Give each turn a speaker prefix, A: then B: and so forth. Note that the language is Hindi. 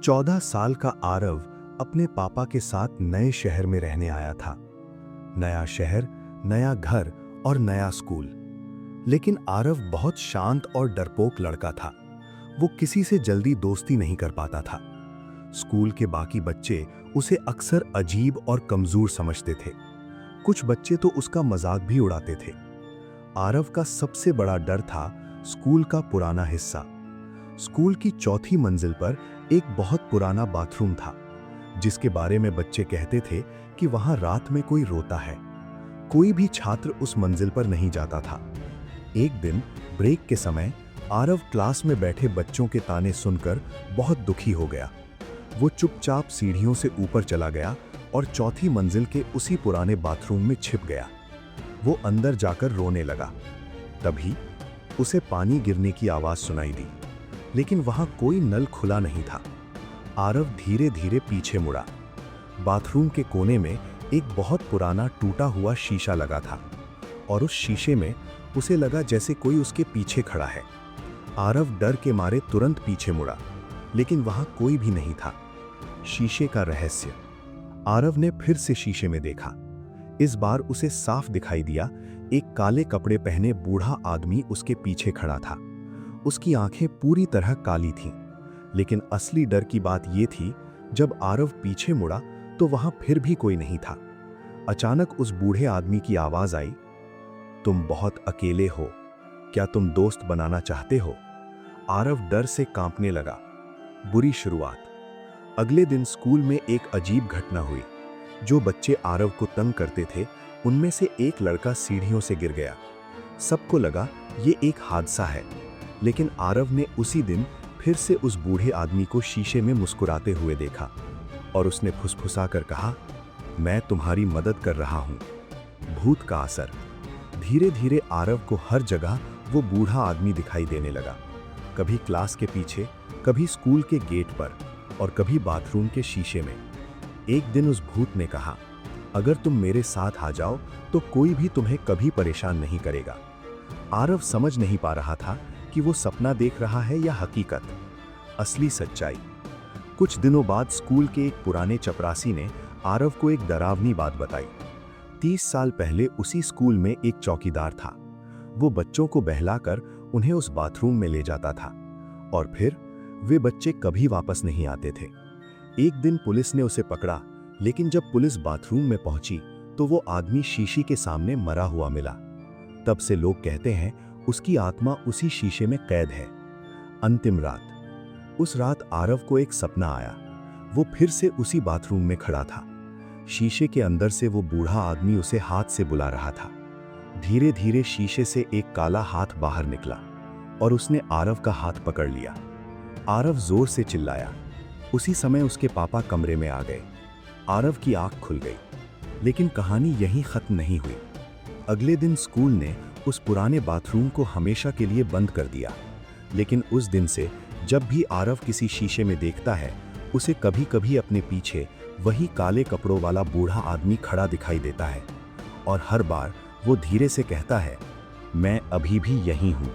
A: 14 साल का आरव अपने पापा के साथ नए शहर में रहने आया था। नया शहर, नया घर और नया स्कूल। लेकिन आरव बहुत शांत और डरपोक लड़का था। वो किसी से जल्दी दोस्ती नहीं कर पाता था। स्कूल के बाकी बच्चे उसे अक्सर अजीब और कमजोर समझते थे। कुछ बच्चे तो उसका मजाक भी उड़ाते थे। आरव का सबसे बड़ा डर था स्कूल का पुराना हिस्सा। स्कूल की चौथी मंजिल पर एक बहुत पुराना बाथरूम था, जिसके बारे में बच्चे कहते थे कि वहां रात में कोई रोता है। कोई भी छात्र उस मंजिल पर नहीं जाता था। एक दिन ब्रेक के समय आरव क्लास में बैठे बच्चों के ताने सुनकर बहुत दुखी हो गया। वो चुपचाप सीढ़ियों से ऊपर चला गया और चौथी मंजिल के उसी पुराने बाथरूम में छिप गया। वो अंदर जाकर रोने लगा। तभी उसे पानी गिरने की आवाज सुनाई दी, लेकिन वहां कोई नल खुला नहीं था। आरव धीरे धीरे पीछे मुड़ा। बाथरूम के कोने में एक बहुत पुराना टूटा हुआ शीशा लगा था और उस शीशे में उसे लगा जैसे कोई उसके पीछे खड़ा है। आरव डर के मारे तुरंत पीछे मुड़ा, लेकिन वहां कोई भी नहीं था। शीशे का रहस्य। आरव ने फिर से शीशे में देखा। इस बार उसे साफ दिखाई दिया, एक काले कपड़े पहने बूढ़ा आदमी उसके पीछे खड़ा था। उसकी आंखें पूरी तरह काली थीं, लेकिन असली डर की बात यह थी, जब आरव पीछे मुड़ा तो वहां फिर भी कोई नहीं था। अचानक उस बूढ़े आदमी की आवाज आई, तुम बहुत अकेले हो, क्या तुम दोस्त बनाना चाहते हो? आरव डर से कांपने लगा। बुरी शुरुआत। अगले दिन स्कूल में एक अजीब घटना हुई। जो बच्चे आरव को तंग करते थे, उनमें से एक लड़का सीढ़ियों से गिर गया। सबको लगा ये एक हादसा है, लेकिन आरव ने उसी दिन फिर से उस बूढ़े आदमी को शीशे में मुस्कुराते हुए देखा और उसने फुसफुसाकर कहा, मैं तुम्हारी मदद कर रहा हूं। भूत का असर। धीरे धीरे आरव को हर जगह वो बूढ़ा आदमी दिखाई देने लगा। कभी क्लास के पीछे, कभी स्कूल के गेट पर और कभी बाथरूम के शीशे में। एक दिन उस भूत ने कहा, अगर तुम मेरे साथ आ जाओ तो कोई भी तुम्हें कभी परेशान नहीं करेगा। आरव समझ नहीं पा रहा था कि वो सपना देख रहा है या हकीकत, असली सच्चाई। कुछ दिनों बाद स्कूल के एक पुराने चपरासी ने आरव को एक डरावनी बात बताई। 30 साल पहले उसी स्कूल में एक चौकीदार था। वो बच्चों को बहलाकर उन्हें उस बाथरूम में ले जाता था और फिर वे बच्चे कभी वापस नहीं आते थे। एक दिन पुलिस ने उसे पकड़ा, लेकिन जब पुलिस बाथरूम में पहुंची तो वो आदमी शीशे के सामने मरा हुआ मिला। तब से लोग कहते हैं उसकी आत्मा उसी शीशे में कैद है। अंतिम रात। उस रात आरव को एक सपना आया। वो फिर से उसी बाथरूम में खड़ा था। शीशे के अंदर से वो बूढ़ा आदमी उसे हाथ से बुला रहा था। धीरे धीरे शीशे से एक काला हाथ बाहर निकला और उसने आरव का हाथ पकड़ लिया। आरव जोर से चिल्लाया। उसी समय उसके पापा कमरे में आ गए। आरव की आंख खुल गई, लेकिन कहानी यहीं खत्म नहीं हुई। अगले दिन स्कूल ने उस पुराने बाथरूम को हमेशा के लिए बंद कर दिया, लेकिन उस दिन से जब भी आरव किसी शीशे में देखता है, उसे कभी कभी अपने पीछे वही काले कपड़ों वाला बूढ़ा आदमी खड़ा दिखाई देता है और हर बार वो धीरे से कहता है, मैं अभी भी यहीं हूं।